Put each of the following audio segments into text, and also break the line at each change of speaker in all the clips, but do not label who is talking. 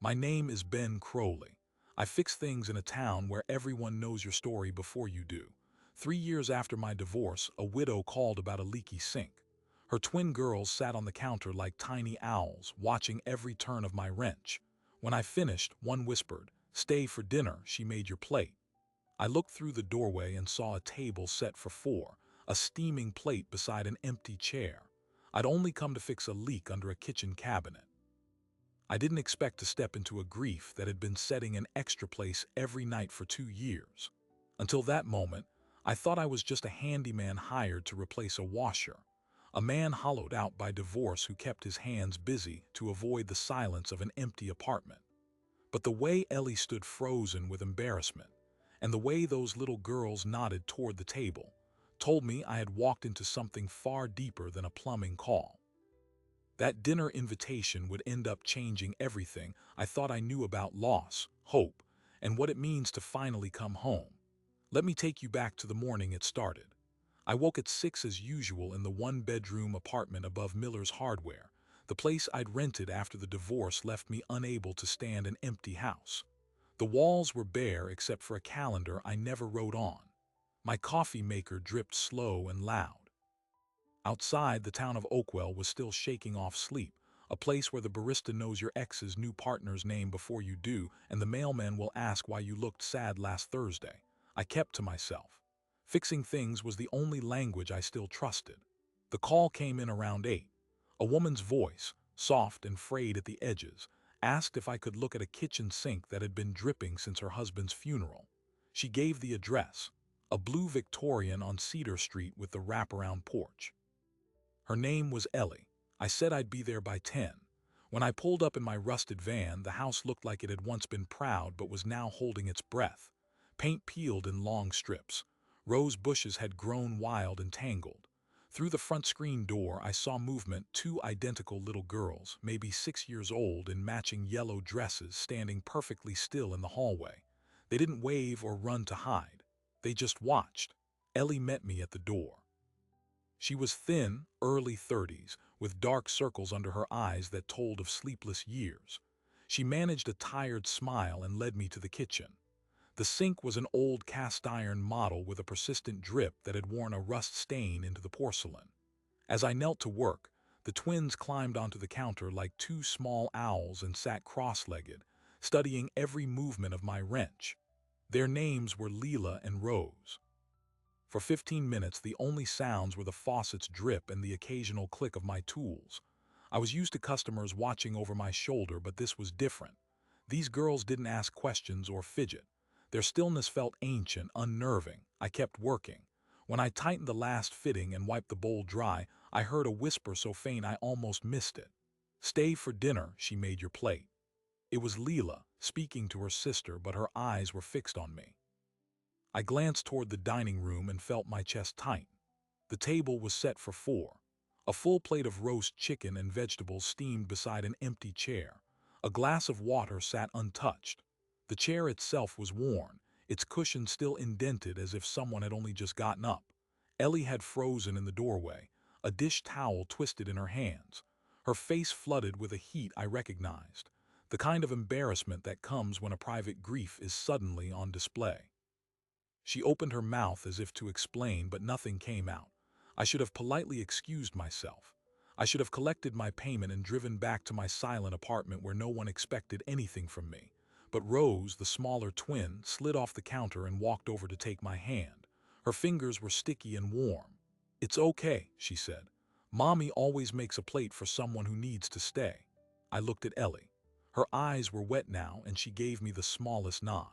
My name is Ben Crowley. I fix things in a town where everyone knows your story before you do. 3 years after my divorce, a widow called about a leaky sink. Her twin girls sat on the counter like tiny owls, watching every turn of my wrench. When I finished, one whispered, "Stay for dinner, she made your plate." I looked through the doorway and saw a table set for four, a steaming plate beside an empty chair. I'd only come to fix a leak under a kitchen cabinet. I didn't expect to step into a grief that had been setting an extra place every night for 2 years. Until that moment, I thought I was just a handyman hired to replace a washer, a man hollowed out by divorce who kept his hands busy to avoid the silence of an empty apartment. But the way Ellie stood frozen with embarrassment, and the way those little girls nodded toward the table, told me I had walked into something far deeper than a plumbing call. That dinner invitation would end up changing everything I thought I knew about loss, hope, and what it means to finally come home. Let me take you back to the morning it started. I woke at 6 as usual in the one-bedroom apartment above Miller's Hardware, the place I'd rented after the divorce left me unable to stand an empty house. The walls were bare except for a calendar I never wrote on. My coffee maker dripped slow and loud. Outside, the town of Oakwell was still shaking off sleep, a place where the barista knows your ex's new partner's name before you do, and the mailman will ask why you looked sad last Thursday. I kept to myself. Fixing things was the only language I still trusted. The call came in around 8. A woman's voice, soft and frayed at the edges, asked if I could look at a kitchen sink that had been dripping since her husband's funeral. She gave the address, a blue Victorian on Cedar Street with the wraparound porch. Her name was Ellie. I said I'd be there by 10. When I pulled up in my rusted van, the house looked like it had once been proud but was now holding its breath. Paint peeled in long strips. Rose bushes had grown wild and tangled. Through the front screen door, I saw movement, two identical little girls, maybe 6 years old, in matching yellow dresses, standing perfectly still in the hallway. They didn't wave or run to hide. They just watched. Ellie met me at the door. She was thin, early 30s, with dark circles under her eyes that told of sleepless years. She managed a tired smile and led me to the kitchen. The sink was an old cast-iron model with a persistent drip that had worn a rust stain into the porcelain. As I knelt to work, the twins climbed onto the counter like two small owls and sat cross-legged, studying every movement of my wrench. Their names were Leela and Rose. For 15 minutes, the only sounds were the faucet's drip and the occasional click of my tools. I was used to customers watching over my shoulder, but this was different. These girls didn't ask questions or fidget. Their stillness felt ancient, unnerving. I kept working. When I tightened the last fitting and wiped the bowl dry, I heard a whisper so faint I almost missed it. "Stay for dinner, she made your plate." It was Leela, speaking to her sister, but her eyes were fixed on me. I glanced toward the dining room and felt my chest tighten. The table was set for four. A full plate of roast chicken and vegetables steamed beside an empty chair. A glass of water sat untouched. The chair itself was worn, its cushion still indented as if someone had only just gotten up. Ellie had frozen in the doorway, a dish towel twisted in her hands. Her face flooded with a heat I recognized, the kind of embarrassment that comes when a private grief is suddenly on display. She opened her mouth as if to explain, but nothing came out. I should have politely excused myself. I should have collected my payment and driven back to my silent apartment where no one expected anything from me. But Rose, the smaller twin, slid off the counter and walked over to take my hand. Her fingers were sticky and warm. "It's okay," she said. "Mommy always makes a plate for someone who needs to stay." I looked at Ellie. Her eyes were wet now, and she gave me the smallest nod.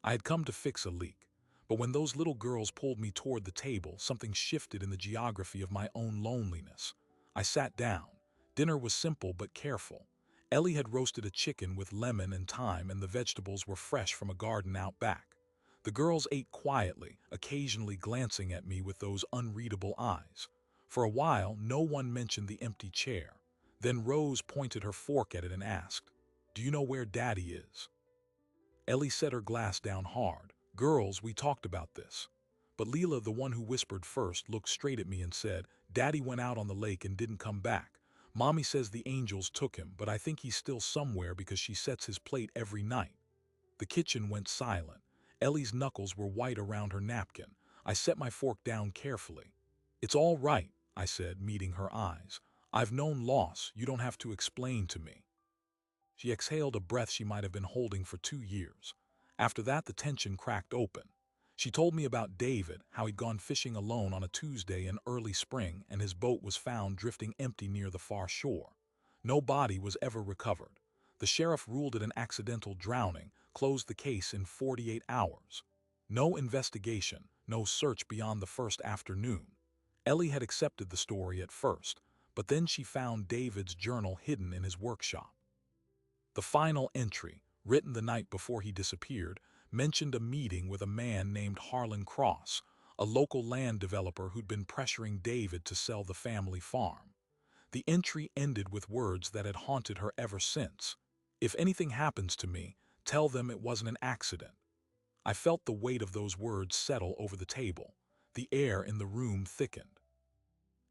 I had come to fix a leak, but when those little girls pulled me toward the table, something shifted in the geography of my own loneliness. I sat down. Dinner was simple but careful. Ellie had roasted a chicken with lemon and thyme, and the vegetables were fresh from a garden out back. The girls ate quietly, occasionally glancing at me with those unreadable eyes. For a while, no one mentioned the empty chair. Then Rose pointed her fork at it and asked, "Do you know where Daddy is?" Ellie set her glass down hard. "Girls, we talked about this." But Leela, the one who whispered first, looked straight at me and said, "Daddy went out on the lake and didn't come back. Mommy says the angels took him, but I think he's still somewhere because she sets his plate every night. The kitchen went silent. Ellie's knuckles were white around her napkin. I set my fork down carefully. "It's all right," I said, meeting her eyes. "I've known loss. You don't have to explain to me." She exhaled a breath she might have been holding for 2 years. After that, the tension cracked open. She told me about David, how he'd gone fishing alone on a Tuesday in early spring and his boat was found drifting empty near the far shore. No body was ever recovered. The sheriff ruled it an accidental drowning, closed the case in 48 hours. No investigation, no search beyond the first afternoon. Ellie had accepted the story at first, but then she found David's journal hidden in his workshop. The final entry, written the night before he disappeared, mentioned a meeting with a man named Harlan Cross, a local land developer who'd been pressuring David to sell the family farm. The entry ended with words that had haunted her ever since. "If anything happens to me, tell them it wasn't an accident." I felt the weight of those words settle over the table. The air in the room thickened.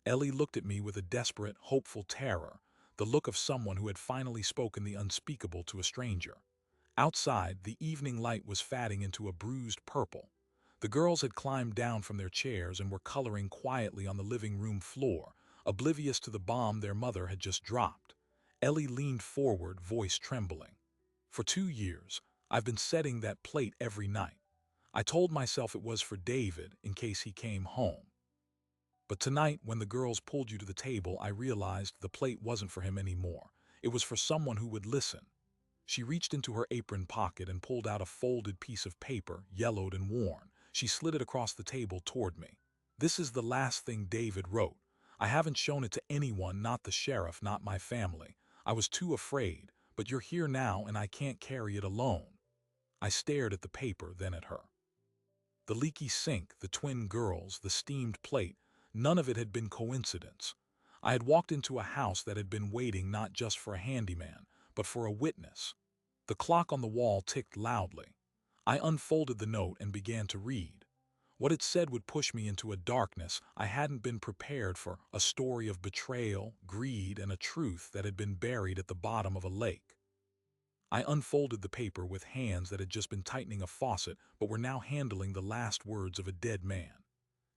Ellie looked at me with a desperate, hopeful terror, the look of someone who had finally spoken the unspeakable to a stranger. Outside, the evening light was fading into a bruised purple. The girls had climbed down from their chairs and were coloring quietly on the living room floor, oblivious to the bomb their mother had just dropped. Ellie leaned forward, voice trembling. "For 2 years, I've been setting that plate every night. I told myself it was for David in case he came home. But tonight, when the girls pulled you to the table, I realized the plate wasn't for him anymore. It was for someone who would listen." She reached into her apron pocket and pulled out a folded piece of paper, yellowed and worn. She slid it across the table toward me. "This is the last thing David wrote. I haven't shown it to anyone, not the sheriff, not my family. I was too afraid, but you're here now and I can't carry it alone." I stared at the paper, then at her. The leaky sink, the twin girls, the steamed plate, none of it had been coincidence. I had walked into a house that had been waiting not just for a handyman, but for a witness. The clock on the wall ticked loudly. I unfolded the note and began to read. What it said would push me into a darkness I hadn't been prepared for, a story of betrayal, greed, and a truth that had been buried at the bottom of a lake. I unfolded the paper with hands that had just been tightening a faucet but were now handling the last words of a dead man.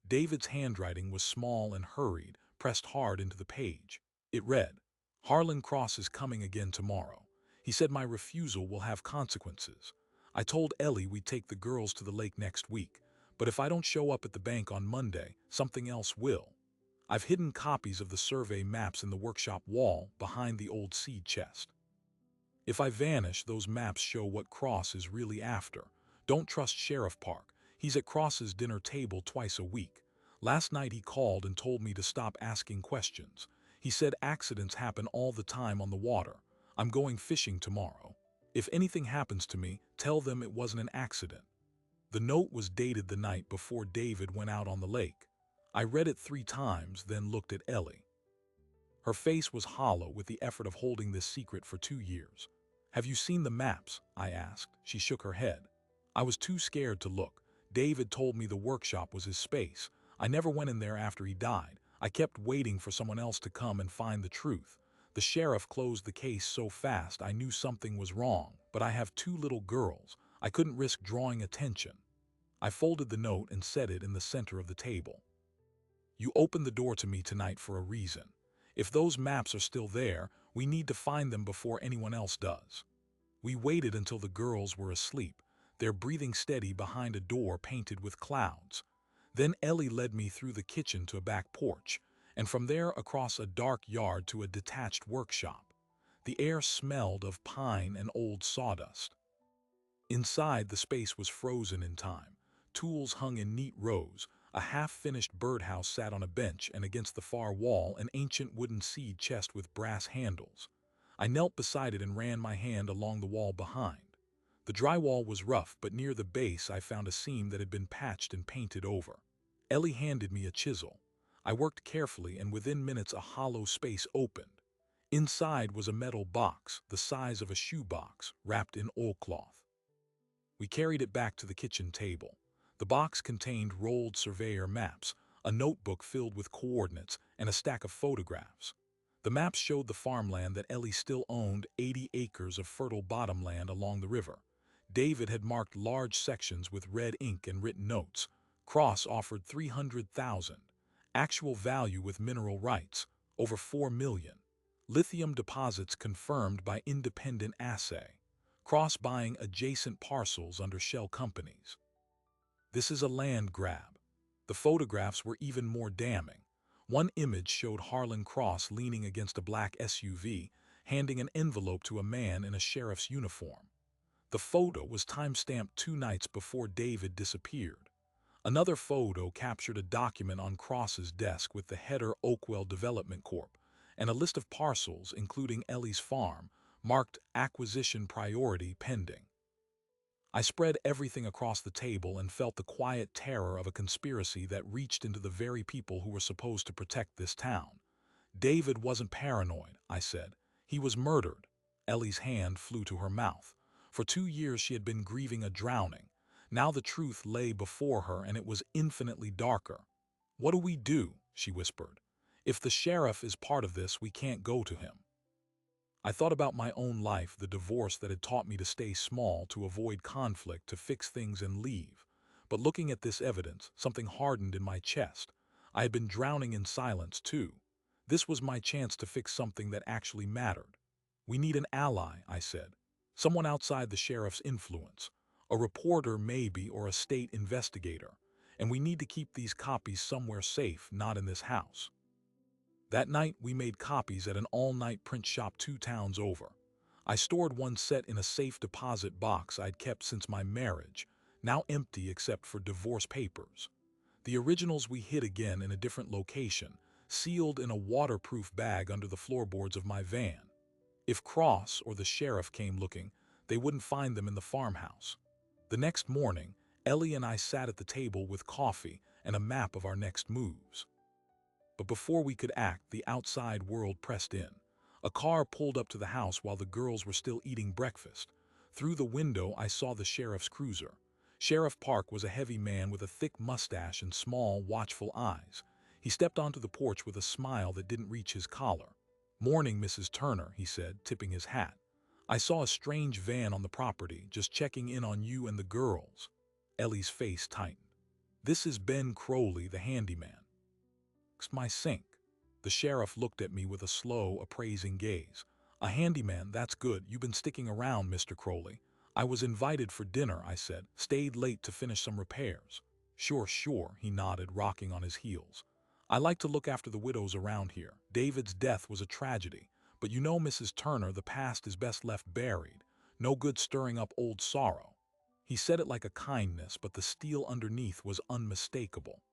David's handwriting was small and hurried, pressed hard into the page. It read, "Harlan Cross is coming again tomorrow. He said my refusal will have consequences. I told Ellie we'd take the girls to the lake next week, but if I don't show up at the bank on Monday, something else will. I've hidden copies of the survey maps in the workshop wall behind the old seed chest. If I vanish, those maps show what Cross is really after. Don't trust Sheriff Park. He's at Cross's dinner table twice a week. Last night he called and told me to stop asking questions. He said accidents happen all the time on the water. I'm going fishing tomorrow. If anything happens to me, tell them it wasn't an accident." The note was dated the night before David went out on the lake. I read it 3 times, then looked at Ellie. Her face was hollow with the effort of holding this secret for 2 years. "Have you seen the maps?" I asked. She shook her head. "I was too scared to look. David told me the workshop was his space. I never went in there after he died. I kept waiting for someone else to come and find the truth. The sheriff closed the case so fast I knew something was wrong, but I have 2 little girls. I couldn't risk drawing attention." I folded the note and set it in the center of the table. "You opened the door to me tonight for a reason. If those maps are still there, we need to find them before anyone else does." We waited until the girls were asleep, their breathing steady behind a door painted with clouds. Then Ellie led me through the kitchen to a back porch, and from there across a dark yard to a detached workshop. The air smelled of pine and old sawdust. Inside, the space was frozen in time. Tools hung in neat rows. A half-finished birdhouse sat on a bench, and against the far wall, an ancient wooden seed chest with brass handles. I knelt beside it and ran my hand along the wall behind. The drywall was rough, but near the base I found a seam that had been patched and painted over. Ellie handed me a chisel. I worked carefully, and within minutes a hollow space opened. Inside was a metal box, the size of a shoebox, wrapped in oilcloth. We carried it back to the kitchen table. The box contained rolled surveyor maps, a notebook filled with coordinates, and a stack of photographs. The maps showed the farmland that Ellie still owned 80 acres of fertile bottomland along the river. David had marked large sections with red ink and written notes. Cross offered 300,000. Actual value with mineral rights, over 4 million. Lithium deposits confirmed by independent assay. Cross buying adjacent parcels under shell companies. This is a land grab. The photographs were even more damning. One image showed Harlan Cross leaning against a black SUV, handing an envelope to a man in a sheriff's uniform. The photo was time-stamped 2 nights before David disappeared. Another photo captured a document on Cross's desk with the header Oakwell Development Corp. And a list of parcels, including Ellie's farm, marked acquisition priority pending. I spread everything across the table and felt the quiet terror of a conspiracy that reached into the very people who were supposed to protect this town. David wasn't paranoid, I said. He was murdered. Ellie's hand flew to her mouth. For 2 years she had been grieving a drowning. Now the truth lay before her, and it was infinitely darker. "What do we do?" she whispered. "If the sheriff is part of this, we can't go to him." I thought about my own life, the divorce that had taught me to stay small, to avoid conflict, to fix things and leave. But looking at this evidence, something hardened in my chest. I had been drowning in silence, too. This was my chance to fix something that actually mattered. "We need an ally," I said. "Someone outside the sheriff's influence. A reporter, maybe, or a state investigator. And we need to keep these copies somewhere safe, not in this house." That night, we made copies at an all-night print shop 2 towns over. I stored one set in a safe deposit box I'd kept since my marriage, now empty except for divorce papers. The originals we hid again in a different location, sealed in a waterproof bag under the floorboards of my van. If Cross or the sheriff came looking, they wouldn't find them in the farmhouse. The next morning, Ellie and I sat at the table with coffee and a map of our next moves. But before we could act, the outside world pressed in. A car pulled up to the house while the girls were still eating breakfast. Through the window, I saw the sheriff's cruiser. Sheriff Park was a heavy man with a thick mustache and small, watchful eyes. He stepped onto the porch with a smile that didn't reach his collar. "Morning, Mrs. Turner," he said, tipping his hat. "I saw a strange van on the property, just checking in on you and the girls." Ellie's face tightened. "This is Ben Crowley, the handyman. My sink." The sheriff looked at me with a slow, appraising gaze. "A handyman, that's good. You've been sticking around, Mr. Crowley." "I was invited for dinner," I said. "Stayed late to finish some repairs." Sure, he nodded, rocking on his heels. "I like to look after the widows around here. David's death was a tragedy. But you know, Mrs. Turner, the past is best left buried. No good stirring up old sorrow." He said it like a kindness, but the steel underneath was unmistakable.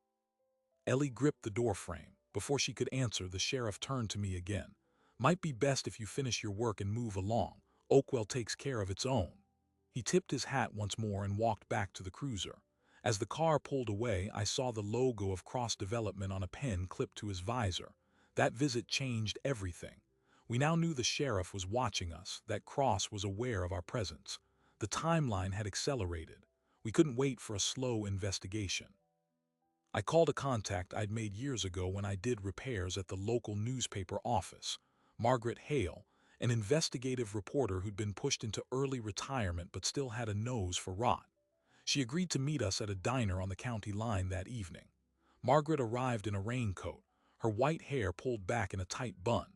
Ellie gripped the doorframe. Before she could answer, the sheriff turned to me again. "Might be best if you finish your work and move along. Oakwell takes care of its own." He tipped his hat once more and walked back to the cruiser. As the car pulled away, I saw the logo of Cross Development on a pen clipped to his visor. That visit changed everything. We now knew the sheriff was watching us, that Cross was aware of our presence. The timeline had accelerated. We couldn't wait for a slow investigation. I called a contact I'd made years ago when I did repairs at the local newspaper office, Margaret Hale, an investigative reporter who'd been pushed into early retirement but still had a nose for rot. She agreed to meet us at a diner on the county line that evening. Margaret arrived in a raincoat, her white hair pulled back in a tight bun.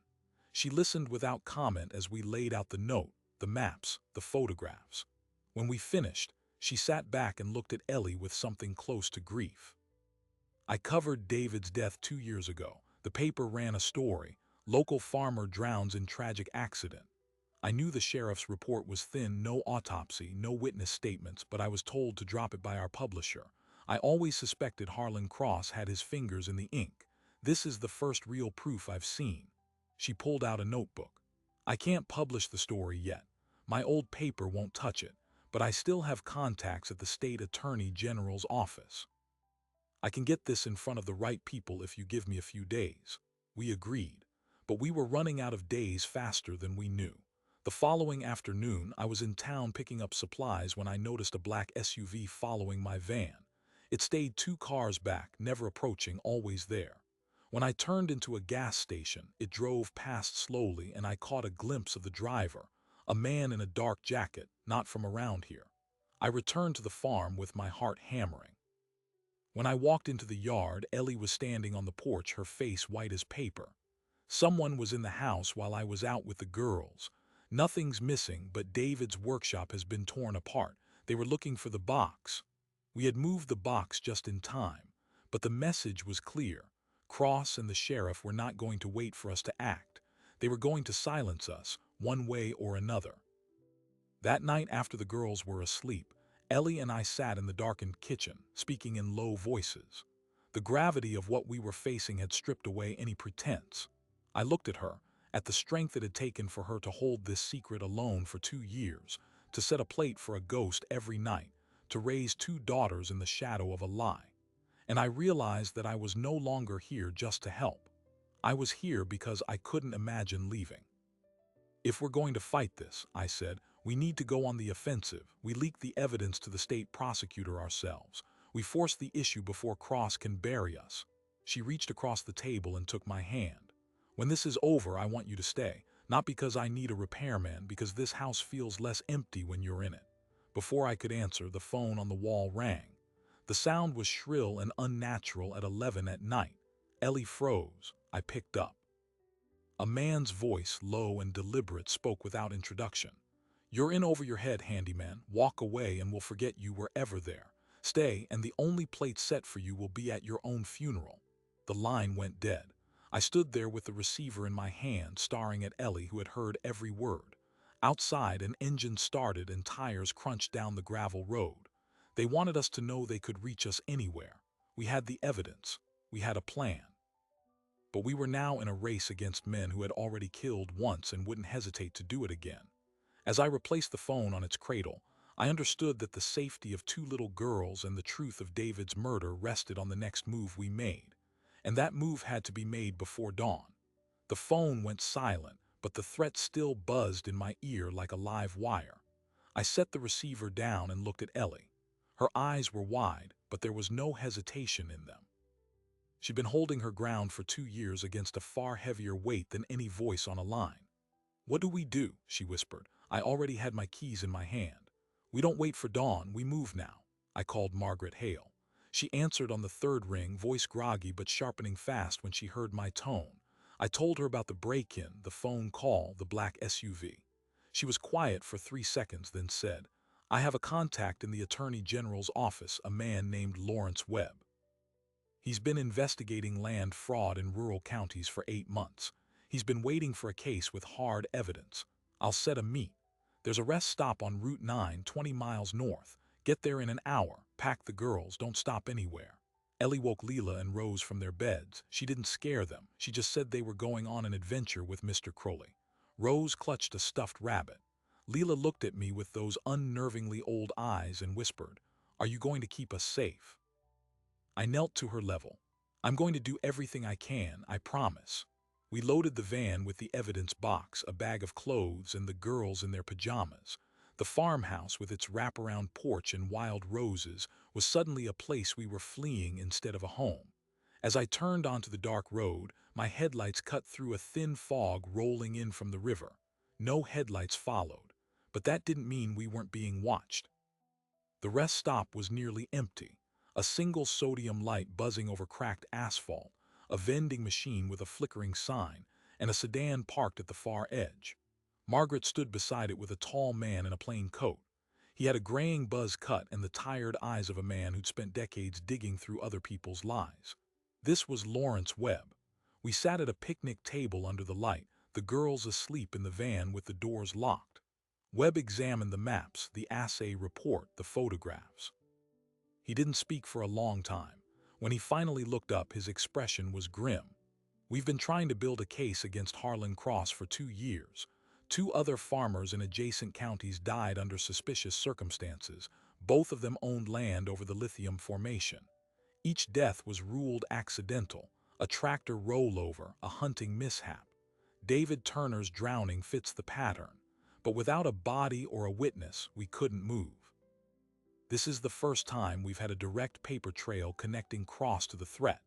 She listened without comment as we laid out the note, the maps, the photographs. When we finished, she sat back and looked at Ellie with something close to grief. "I covered David's death 2 years ago. The paper ran a story. Local farmer drowns in tragic accident." I knew the sheriff's report was thin, no autopsy, no witness statements, but I was told to drop it by our publisher. I always suspected Harlan Cross had his fingers in the ink. "This is the first real proof I've seen." She pulled out a notebook. "I can't publish the story yet. My old paper won't touch it, but I still have contacts at the state attorney general's office. I can get this in front of the right people if you give me a few days." We agreed, but we were running out of days faster than we knew. The following afternoon, I was in town picking up supplies when I noticed a black SUV following my van. It stayed 2 cars back, never approaching, always there. When I turned into a gas station, it drove past slowly and I caught a glimpse of the driver, a man in a dark jacket, not from around here. I returned to the farm with my heart hammering. When I walked into the yard, Ellie was standing on the porch, her face white as paper. Someone was in the house while I was out with the girls. Nothing's missing, but David's workshop has been torn apart. They were looking for the box. We had moved the box just in time, but the message was clear. Cross and the sheriff were not going to wait for us to act. They were going to silence us, one way or another. That night after the girls were asleep, Ellie and I sat in the darkened kitchen, speaking in low voices. The gravity of what we were facing had stripped away any pretense. I looked at her, at the strength it had taken for her to hold this secret alone for 2 years, to set a plate for a ghost every night, to raise 2 daughters in the shadow of a lie. And I realized that I was no longer here just to help. I was here because I couldn't imagine leaving. If we're going to fight this, I said, we need to go on the offensive. We leak the evidence to the state prosecutor ourselves. We force the issue before Cross can bury us. She reached across the table and took my hand. When this is over, I want you to stay. Not because I need a repairman, because this house feels less empty when you're in it. Before I could answer, the phone on the wall rang. The sound was shrill and unnatural at 11 at night. Ellie froze. I picked up. A man's voice, low and deliberate, spoke without introduction. You're in over your head, handyman. Walk away and we'll forget you were ever there. Stay, and the only plate set for you will be at your own funeral. The line went dead. I stood there with the receiver in my hand, staring at Ellie, who had heard every word. Outside, an engine started and tires crunched down the gravel road. They wanted us to know they could reach us anywhere. We had the evidence. We had a plan. But we were now in a race against men who had already killed once and wouldn't hesitate to do it again. As I replaced the phone on its cradle, I understood that the safety of 2 little girls and the truth of David's murder rested on the next move we made. And that move had to be made before dawn. The phone went silent, but the threat still buzzed in my ear like a live wire. I set the receiver down and looked at Ellie. Her eyes were wide, but there was no hesitation in them. She'd been holding her ground for 2 years against a far heavier weight than any voice on a line. What do we do? She whispered. I already had my keys in my hand. We don't wait for dawn, we move now. I called Margaret Hale. She answered on the 3rd ring, voice groggy but sharpening fast when she heard my tone. I told her about the break-in, the phone call, the black SUV. She was quiet for 3 seconds, then said, I have a contact in the Attorney General's office, a man named Lawrence Webb. He's been investigating land fraud in rural counties for 8 months. He's been waiting for a case with hard evidence. I'll set a meet. There's a rest stop on Route 9, 20 miles north. Get there in an hour. Pack the girls. Don't stop anywhere. Ellie woke Leela and Rose from their beds. She didn't scare them. She just said they were going on an adventure with Mr. Crowley. Rose clutched a stuffed rabbit. Leela looked at me with those unnervingly old eyes and whispered, Are you going to keep us safe? I knelt to her level. I'm going to do everything I can, I promise. We loaded the van with the evidence box, a bag of clothes, and the girls in their pajamas. The farmhouse, with its wraparound porch and wild roses, was suddenly a place we were fleeing instead of a home. As I turned onto the dark road, my headlights cut through a thin fog rolling in from the river. No headlights followed, but that didn't mean we weren't being watched. The rest stop was nearly empty. A single sodium light buzzing over cracked asphalt, a vending machine with a flickering sign, and a sedan parked at the far edge. Margaret stood beside it with a tall man in a plain coat. He had a graying buzz cut and the tired eyes of a man who'd spent decades digging through other people's lies. This was Lawrence Webb. We sat at a picnic table under the light, the girls asleep in the van with the doors locked. Webb examined the maps, the assay report, the photographs. He didn't speak for a long time. When he finally looked up, his expression was grim. We've been trying to build a case against Harlan Cross for 2 years. 2 other farmers in adjacent counties died under suspicious circumstances. Both of them owned land over the lithium formation. Each death was ruled accidental, a tractor rollover, a hunting mishap. David Turner's drowning fits the pattern, but without a body or a witness, we couldn't move. This is the first time we've had a direct paper trail connecting Cross to the threat.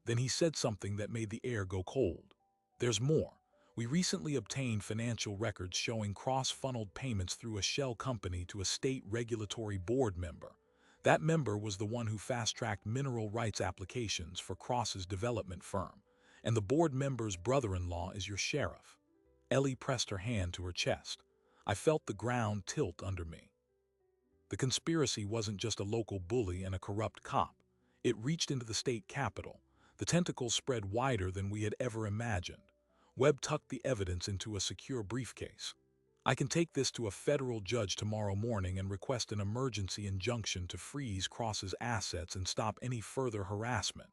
Then he said something that made the air go cold. There's more. We recently obtained financial records showing cross-funneled payments through a shell company to a state regulatory board member. That member was the one who fast-tracked mineral rights applications for Cross's development firm, and the board member's brother-in-law is your sheriff. Ellie pressed her hand to her chest. I felt the ground tilt under me. The conspiracy wasn't just a local bully and a corrupt cop. It reached into the state capitol. The tentacles spread wider than we had ever imagined. Webb tucked the evidence into a secure briefcase. I can take this to a federal judge tomorrow morning and request an emergency injunction to freeze Cross's assets and stop any further harassment.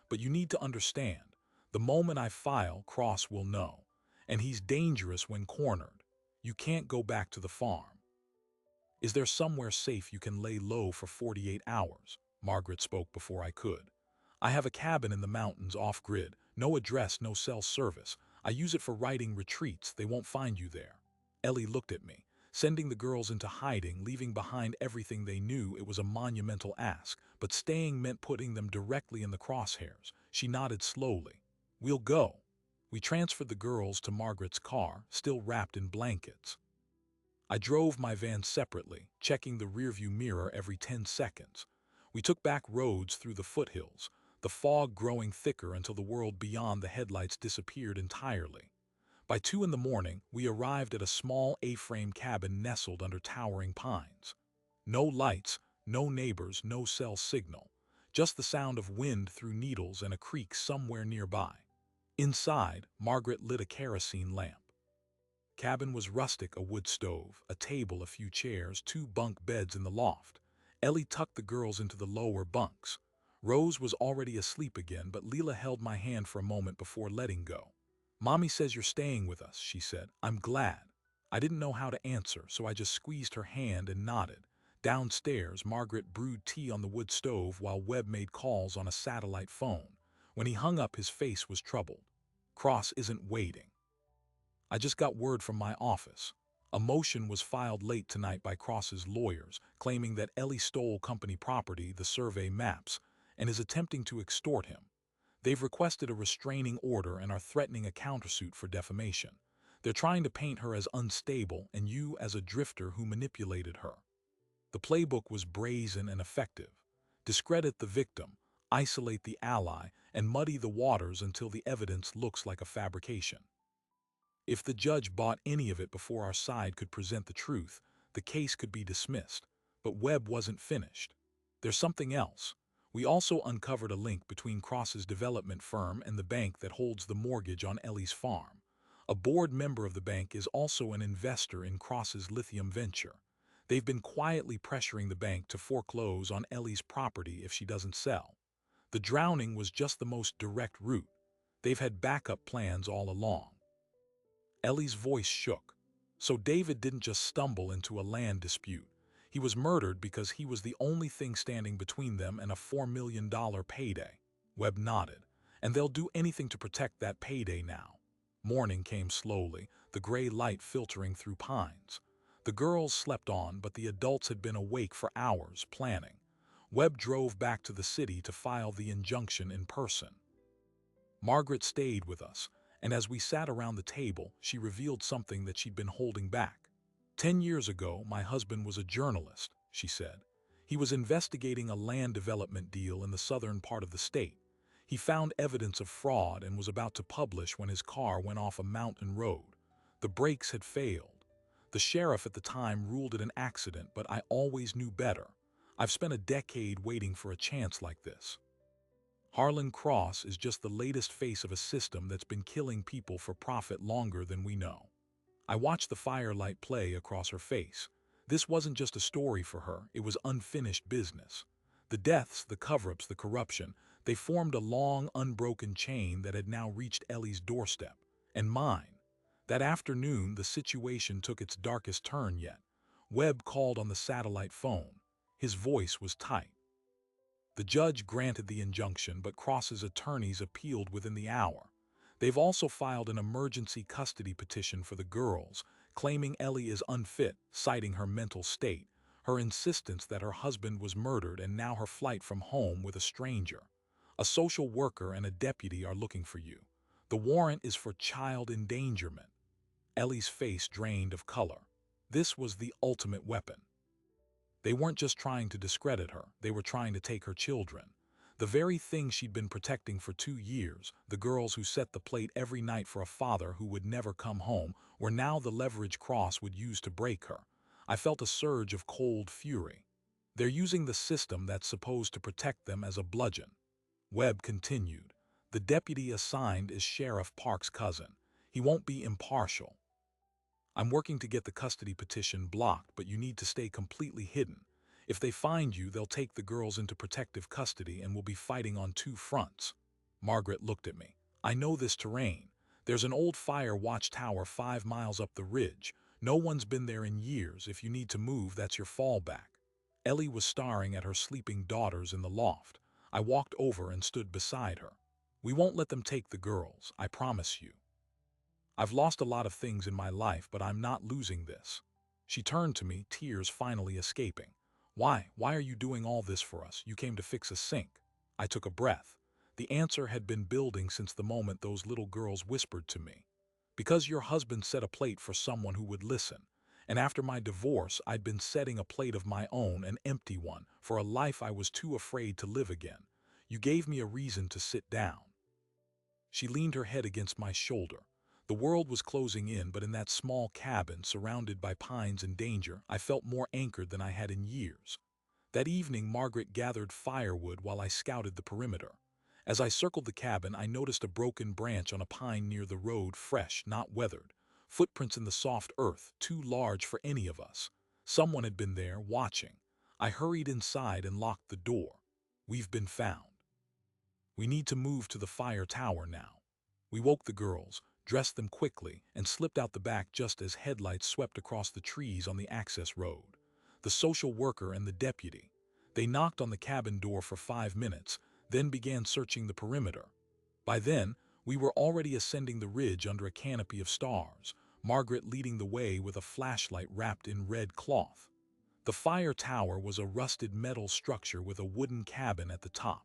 But you need to understand, the moment I file, Cross will know. And he's dangerous when cornered. You can't go back to the farm. Is there somewhere safe you can lay low for 48 hours? Margaret spoke before I could. I have a cabin in the mountains off-grid, no address, no cell service. I use it for writing retreats, they won't find you there. Ellie looked at me, sending the girls into hiding, leaving behind everything they knew. It was a monumental ask, but staying meant putting them directly in the crosshairs. She nodded slowly. We'll go. We transferred the girls to Margaret's car, still wrapped in blankets. I drove my van separately, checking the rearview mirror every 10 seconds. We took back roads through the foothills, the fog growing thicker until the world beyond the headlights disappeared entirely. By 2 in the morning, we arrived at a small A-frame cabin nestled under towering pines. No lights, no neighbors, no cell signal. Just the sound of wind through needles and a creek somewhere nearby. Inside, Margaret lit a kerosene lamp. Cabin was rustic, a wood stove, a table, a few chairs, 2 bunk beds in the loft. Ellie tucked the girls into the lower bunks. Rose was already asleep again, but Leela held my hand for a moment before letting go. Mommy says you're staying with us, she said. I'm glad. I didn't know how to answer, so I just squeezed her hand and nodded. Downstairs, Margaret brewed tea on the wood stove while Webb made calls on a satellite phone. When he hung up, his face was troubled. Cross isn't waiting. I just got word from my office. A motion was filed late tonight by Cross's lawyers, claiming that Ellie stole company property, the survey maps, and is attempting to extort him. They've requested a restraining order and are threatening a countersuit for defamation. They're trying to paint her as unstable and you as a drifter who manipulated her. The playbook was brazen and effective. Discredit the victim, isolate the ally, and muddy the waters until the evidence looks like a fabrication. If the judge bought any of it before our side could present the truth, the case could be dismissed. But Webb wasn't finished. There's something else. We also uncovered a link between Cross's development firm and the bank that holds the mortgage on Ellie's farm. A board member of the bank is also an investor in Cross's lithium venture. They've been quietly pressuring the bank to foreclose on Ellie's property if she doesn't sell. The drowning was just the most direct route. They've had backup plans all along. Ellie's voice shook. So David didn't just stumble into a land dispute. He was murdered because he was the only thing standing between them and a $4 million payday. Webb nodded. And they'll do anything to protect that payday now. Morning came slowly, the gray light filtering through pines. The girls slept on, but the adults had been awake for hours, planning. Webb drove back to the city to file the injunction in person. Margaret stayed with us, and as we sat around the table, she revealed something that she'd been holding back. 10 years ago, my husband was a journalist, she said. He was investigating a land development deal in the southern part of the state. He found evidence of fraud and was about to publish when his car went off a mountain road. The brakes had failed. The sheriff at the time ruled it an accident, but I always knew better. I've spent a decade waiting for a chance like this. Harlan Cross is just the latest face of a system that's been killing people for profit longer than we know. I watched the firelight play across her face. This wasn't just a story for her, it was unfinished business. The deaths, the cover-ups, the corruption, they formed a long, unbroken chain that had now reached Ellie's doorstep. And mine. That afternoon, the situation took its darkest turn yet. Webb called on the satellite phone. His voice was tight. The judge granted the injunction, but Cross's attorneys appealed within the hour. They've also filed an emergency custody petition for the girls, claiming Ellie is unfit, citing her mental state, her insistence that her husband was murdered, and now her flight from home with a stranger. A social worker and a deputy are looking for you. The warrant is for child endangerment." Ellie's face drained of color. This was the ultimate weapon. They weren't just trying to discredit her, they were trying to take her children. The very thing she'd been protecting for 2 years, the girls who set the plate every night for a father who would never come home, were now the leverage Cross would use to break her. I felt a surge of cold fury. They're using the system that's supposed to protect them as a bludgeon. Webb continued. The deputy assigned is Sheriff Park's cousin. He won't be impartial. I'm working to get the custody petition blocked, but you need to stay completely hidden. If they find you, they'll take the girls into protective custody and we'll be fighting on 2 fronts. Margaret looked at me. I know this terrain. There's an old fire watchtower 5 miles up the ridge. No one's been there in years. If you need to move, that's your fallback. Ellie was staring at her sleeping daughters in the loft. I walked over and stood beside her. We won't let them take the girls, I promise you. I've lost a lot of things in my life, but I'm not losing this. She turned to me, tears finally escaping. Why? Why are you doing all this for us? You came to fix a sink. I took a breath. The answer had been building since the moment those little girls whispered to me. Because your husband set a plate for someone who would listen. And after my divorce, I'd been setting a plate of my own, an empty one, for a life I was too afraid to live again. You gave me a reason to sit down. She leaned her head against my shoulder. The world was closing in, but in that small cabin, surrounded by pines and danger, I felt more anchored than I had in years. That evening, Margaret gathered firewood while I scouted the perimeter. As I circled the cabin, I noticed a broken branch on a pine near the road, fresh, not weathered. Footprints in the soft earth, too large for any of us. Someone had been there, watching. I hurried inside and locked the door. We've been found. We need to move to the fire tower now. We woke the girls, dressed them quickly, and slipped out the back just as headlights swept across the trees on the access road. The social worker and the deputy. They knocked on the cabin door for 5 minutes, then began searching the perimeter. By then, we were already ascending the ridge under a canopy of stars, Margaret leading the way with a flashlight wrapped in red cloth. The fire tower was a rusted metal structure with a wooden cabin at the top.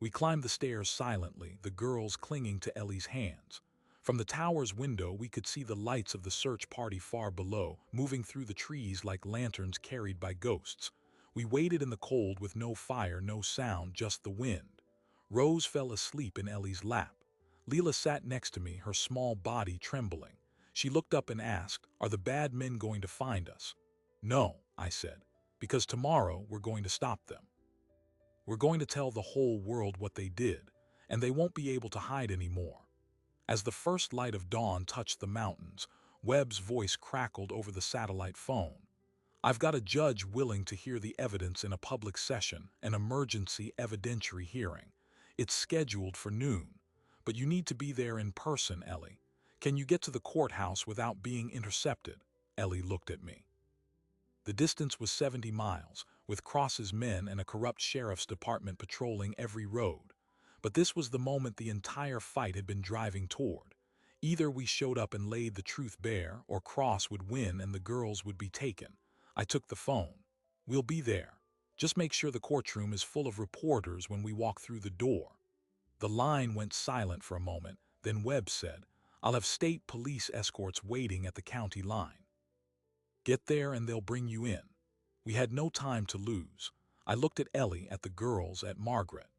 We climbed the stairs silently, the girls clinging to Ellie's hands. From the tower's window, we could see the lights of the search party far below, moving through the trees like lanterns carried by ghosts. We waited in the cold with no fire, no sound, just the wind. Rose fell asleep in Ellie's lap. Leela sat next to me, her small body trembling. She looked up and asked, "Are the bad men going to find us?" "No," I said, "because tomorrow we're going to stop them. We're going to tell the whole world what they did, and they won't be able to hide anymore." As the first light of dawn touched the mountains, Webb's voice crackled over the satellite phone. "I've got a judge willing to hear the evidence in a public session, an emergency evidentiary hearing. It's scheduled for noon. But you need to be there in person, Ellie. Can you get to the courthouse without being intercepted?" Ellie looked at me. The distance was 70 miles, with Cross's men and a corrupt sheriff's department patrolling every road. But this was the moment the entire fight had been driving toward. Either we showed up and laid the truth bare, or Cross would win and the girls would be taken. I took the phone. "We'll be there. Just make sure the courtroom is full of reporters when we walk through the door." The line went silent for a moment, then Webb said, "I'll have state police escorts waiting at the county line. Get there and they'll bring you in." We had no time to lose. I looked at Ellie, at the girls, at Margaret.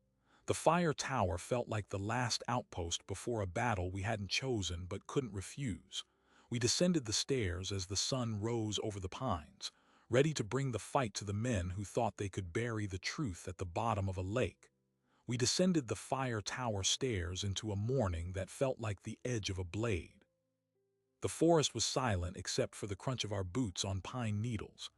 The fire tower felt like the last outpost before a battle we hadn't chosen but couldn't refuse. We descended the stairs as the sun rose over the pines, ready to bring the fight to the men who thought they could bury the truth at the bottom of a lake. We descended the fire tower stairs into a morning that felt like the edge of a blade. The forest was silent except for the crunch of our boots on pine needles.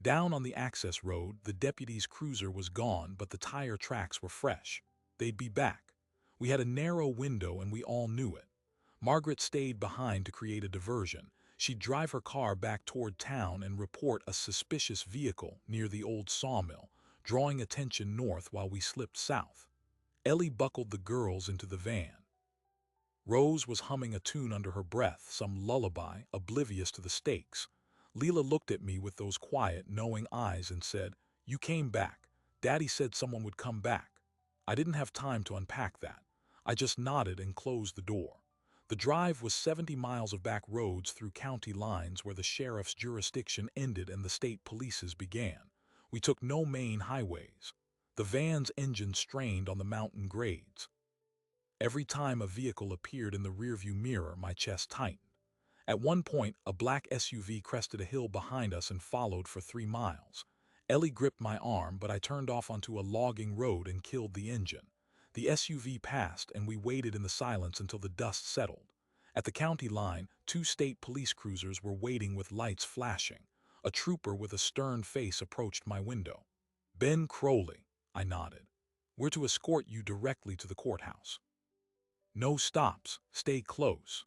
Down on the access road, the deputy's cruiser was gone, but the tire tracks were fresh. They'd be back. We had a narrow window and we all knew it. Margaret stayed behind to create a diversion. She'd drive her car back toward town and report a suspicious vehicle near the old sawmill, drawing attention north while we slipped south. Ellie buckled the girls into the van. Rose was humming a tune under her breath, some lullaby, oblivious to the stakes. Leela looked at me with those quiet, knowing eyes and said, "You came back. Daddy said someone would come back." I didn't have time to unpack that. I just nodded and closed the door. The drive was 70 miles of back roads through county lines where the sheriff's jurisdiction ended and the state police's began. We took no main highways. The van's engine strained on the mountain grades. Every time a vehicle appeared in the rearview mirror, my chest tightened. At one point, a black SUV crested a hill behind us and followed for 3 miles. Ellie gripped my arm, but I turned off onto a logging road and killed the engine. The SUV passed, and we waited in the silence until the dust settled. At the county line, 2 state police cruisers were waiting with lights flashing. A trooper with a stern face approached my window. "Ben Crowley," I nodded. "We're to escort you directly to the courthouse. No stops, stay close."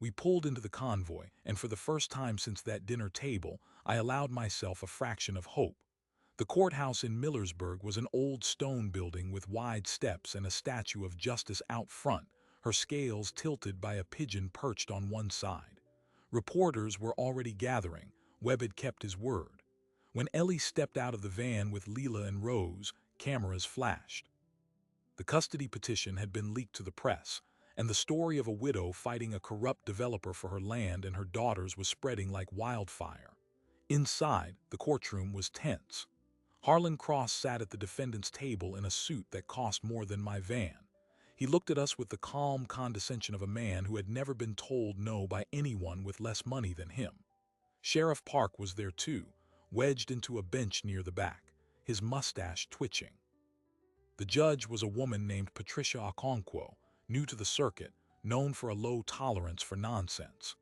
We pulled into the convoy, and for the first time since that dinner table, I allowed myself a fraction of hope. The courthouse in Millersburg was an old stone building with wide steps and a statue of Justice out front, her scales tilted by a pigeon perched on one side. Reporters were already gathering. Webb had kept his word. When Ellie stepped out of the van with Leela and Rose, cameras flashed. The custody petition had been leaked to the press, and the story of a widow fighting a corrupt developer for her land and her daughters was spreading like wildfire. Inside, the courtroom was tense. Harlan Cross sat at the defendant's table in a suit that cost more than my van. He looked at us with the calm condescension of a man who had never been told no by anyone with less money than him. Sheriff Park was there too, wedged into a bench near the back, his mustache twitching. The judge was a woman named Patricia Okonkwo, new to the circuit, known for a low tolerance for nonsense.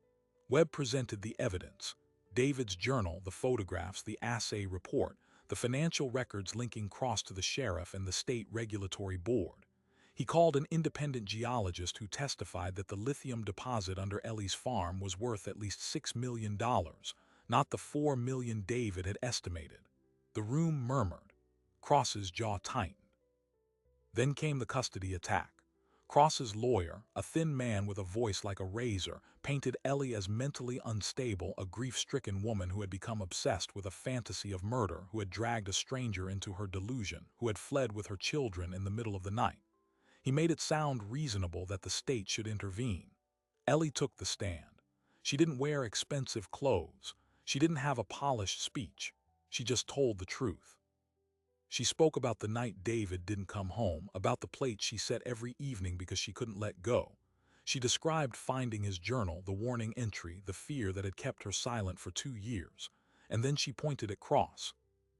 Webb presented the evidence: David's journal, the photographs, the assay report, the financial records linking Cross to the sheriff and the state regulatory board. He called an independent geologist who testified that the lithium deposit under Ellie's farm was worth at least $6 million, not the $4 million David had estimated. The room murmured. Cross's jaw tightened. Then came the custody attack. Cross's lawyer, a thin man with a voice like a razor, painted Ellie as mentally unstable, a grief-stricken woman who had become obsessed with a fantasy of murder, who had dragged a stranger into her delusion, who had fled with her children in the middle of the night. He made it sound reasonable that the state should intervene. Ellie took the stand. She didn't wear expensive clothes. She didn't have a polished speech. She just told the truth. She spoke about the night David didn't come home, about the plate she set every evening because she couldn't let go. She described finding his journal, the warning entry, the fear that had kept her silent for 2 years. And then she pointed at Cross.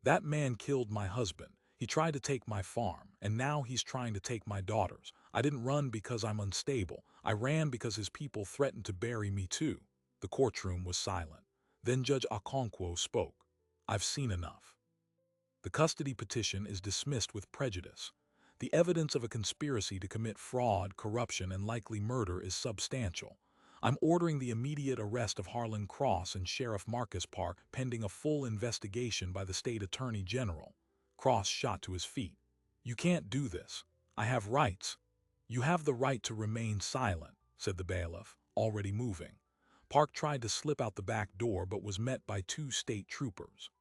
"That man killed my husband. He tried to take my farm, and now he's trying to take my daughters. I didn't run because I'm unstable. I ran because his people threatened to bury me too." The courtroom was silent. Then Judge Okonkwo spoke. "I've seen enough. The custody petition is dismissed with prejudice. The evidence of a conspiracy to commit fraud, corruption, and likely murder is substantial. I'm ordering the immediate arrest of Harlan Cross and Sheriff Marcus Park pending a full investigation by the state attorney general." Cross shot to his feet. "You can't do this. I have rights." "You have the right to remain silent," said the bailiff, already moving. Park tried to slip out the back door but was met by 2 state troopers.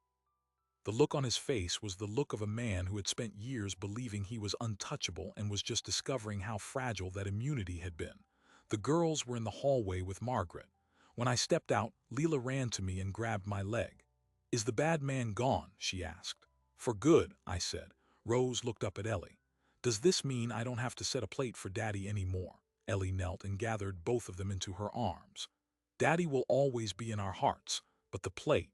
The look on his face was the look of a man who had spent years believing he was untouchable and was just discovering how fragile that immunity had been. The girls were in the hallway with Margaret. When I stepped out, Leela ran to me and grabbed my leg. "Is the bad man gone?" she asked. "For good," I said. Rose looked up at Ellie. "Does this mean I don't have to set a plate for Daddy anymore?" Ellie knelt and gathered both of them into her arms. "Daddy will always be in our hearts, but the plate,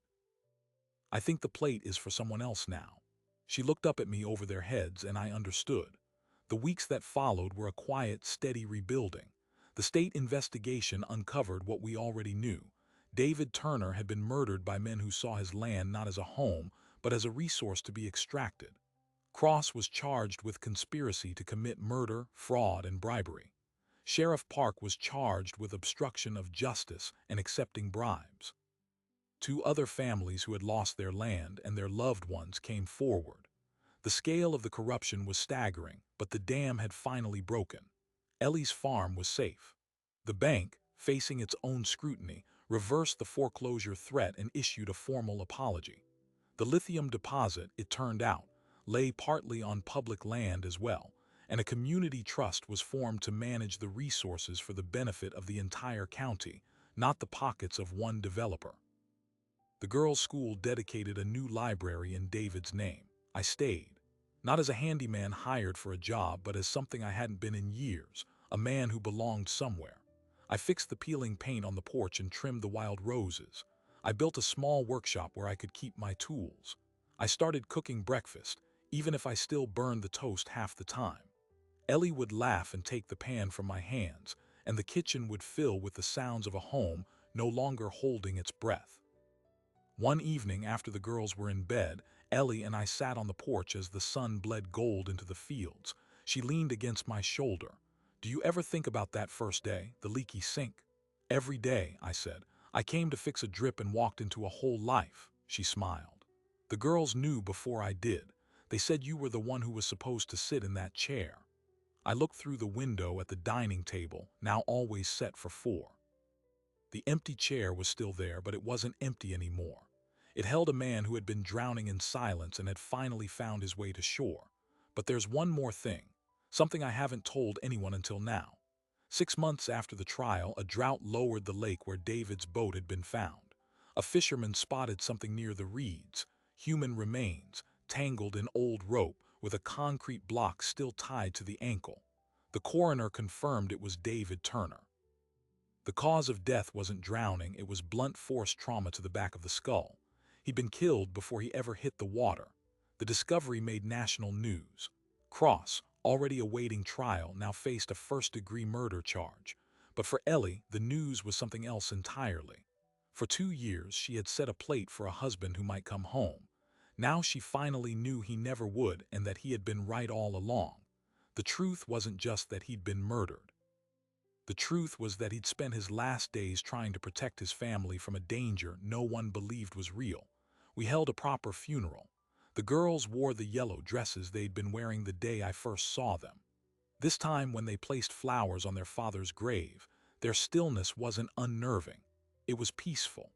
I think the plate is for someone else now." She looked up at me over their heads, and I understood. The weeks that followed were a quiet, steady rebuilding. The state investigation uncovered what we already knew. David Turner had been murdered by men who saw his land not as a home, but as a resource to be extracted. Cross was charged with conspiracy to commit murder, fraud, and bribery. Sheriff Park was charged with obstruction of justice and accepting bribes. 2 other families who had lost their land and their loved ones came forward. The scale of the corruption was staggering, but the dam had finally broken. Ellie's farm was safe. The bank, facing its own scrutiny, reversed the foreclosure threat and issued a formal apology. The lithium deposit, it turned out, lay partly on public land as well, and a community trust was formed to manage the resources for the benefit of the entire county, not the pockets of one developer. The girls' school dedicated a new library in David's name. I stayed, not as a handyman hired for a job, but as something I hadn't been in years, a man who belonged somewhere. I fixed the peeling paint on the porch and trimmed the wild roses. I built a small workshop where I could keep my tools. I started cooking breakfast, even if I still burned the toast half the time. Ellie would laugh and take the pan from my hands, and the kitchen would fill with the sounds of a home no longer holding its breath. One evening after the girls were in bed, Ellie and I sat on the porch as the sun bled gold into the fields. She leaned against my shoulder. "Do you ever think about that first day, the leaky sink?" "Every day," I said. "I came to fix a drip and walked into a whole life." She smiled. "The girls knew before I did. They said you were the one who was supposed to sit in that chair." I looked through the window at the dining table, now always set for 4. The empty chair was still there, but it wasn't empty anymore. It held a man who had been drowning in silence and had finally found his way to shore. But there's one more thing, something I haven't told anyone until now. 6 months after the trial, a drought lowered the lake where David's boat had been found. A fisherman spotted something near the reeds, human remains, tangled in old rope, with a concrete block still tied to the ankle. The coroner confirmed it was David Turner. The cause of death wasn't drowning, it was blunt force trauma to the back of the skull. He'd been killed before he ever hit the water. The discovery made national news. Cross, already awaiting trial, now faced a first-degree murder charge. But for Ellie, the news was something else entirely. For 2 years, she had set a plate for a husband who might come home. Now she finally knew he never would, and that he had been right all along. The truth wasn't just that he'd been murdered. The truth was that he'd spent his last days trying to protect his family from a danger no one believed was real. We held a proper funeral. The girls wore the yellow dresses they'd been wearing the day I first saw them. This time, when they placed flowers on their father's grave, their stillness wasn't unnerving. It was peaceful.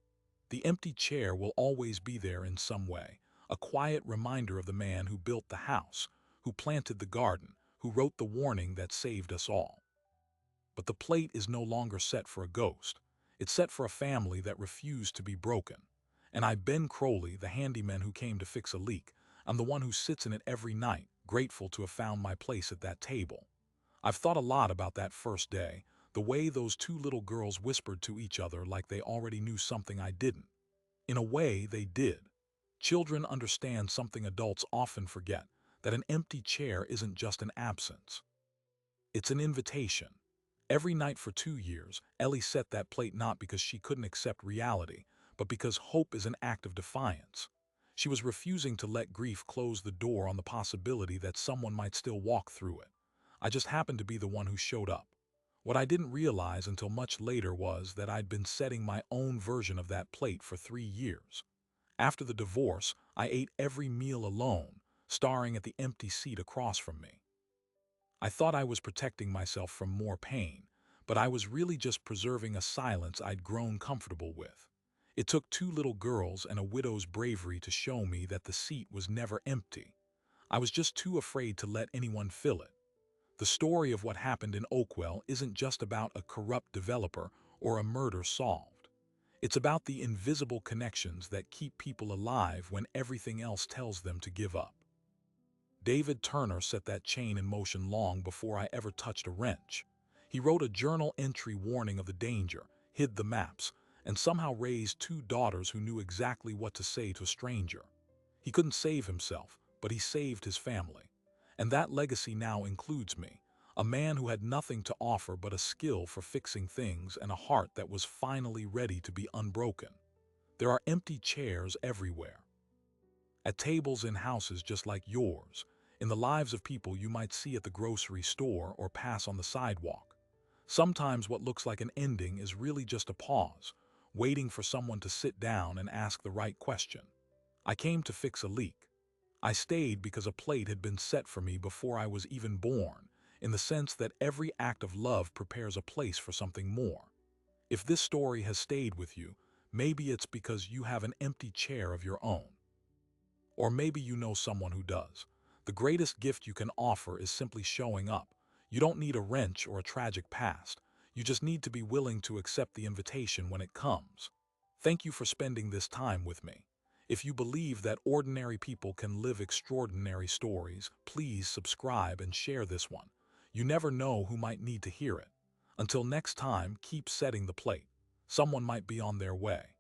The empty chair will always be there in some way, a quiet reminder of the man who built the house, who planted the garden, who wrote the warning that saved us all. But the plate is no longer set for a ghost. It's set for a family that refused to be broken. And Ben Crowley, the handyman who came to fix a leak, I'm the one who sits in it every night, grateful to have found my place at that table. I've thought a lot about that first day, the way those 2 little girls whispered to each other like they already knew something I didn't. In a way, they did. Children understand something adults often forget, that an empty chair isn't just an absence. It's an invitation. Every night for 2 years, Ellie set that plate not because she couldn't accept reality, but because hope is an act of defiance. She was refusing to let grief close the door on the possibility that someone might still walk through it. I just happened to be the one who showed up. What I didn't realize until much later was that I'd been setting my own version of that plate for 3 years. After the divorce, I ate every meal alone, staring at the empty seat across from me. I thought I was protecting myself from more pain, but I was really just preserving a silence I'd grown comfortable with. It took 2 little girls and a widow's bravery to show me that the seat was never empty. I was just too afraid to let anyone fill it. The story of what happened in Oakwell isn't just about a corrupt developer or a murder solved. It's about the invisible connections that keep people alive when everything else tells them to give up. David Turner set that chain in motion long before I ever touched a wrench. He wrote a journal entry warning of the danger, hid the maps, and somehow raised 2 daughters who knew exactly what to say to a stranger. He couldn't save himself, but he saved his family. And that legacy now includes me, a man who had nothing to offer but a skill for fixing things and a heart that was finally ready to be unbroken. There are empty chairs everywhere. At tables in houses just like yours, in the lives of people you might see at the grocery store or pass on the sidewalk. Sometimes what looks like an ending is really just a pause, waiting for someone to sit down and ask the right question. I came to fix a leak. I stayed because a plate had been set for me before I was even born, in the sense that every act of love prepares a place for something more. If this story has stayed with you, maybe it's because you have an empty chair of your own. Or maybe you know someone who does. The greatest gift you can offer is simply showing up. You don't need a wrench or a tragic past. You just need to be willing to accept the invitation when it comes. Thank you for spending this time with me. If you believe that ordinary people can live extraordinary stories, please subscribe and share this one. You never know who might need to hear it. Until next time, keep setting the plate. Someone might be on their way.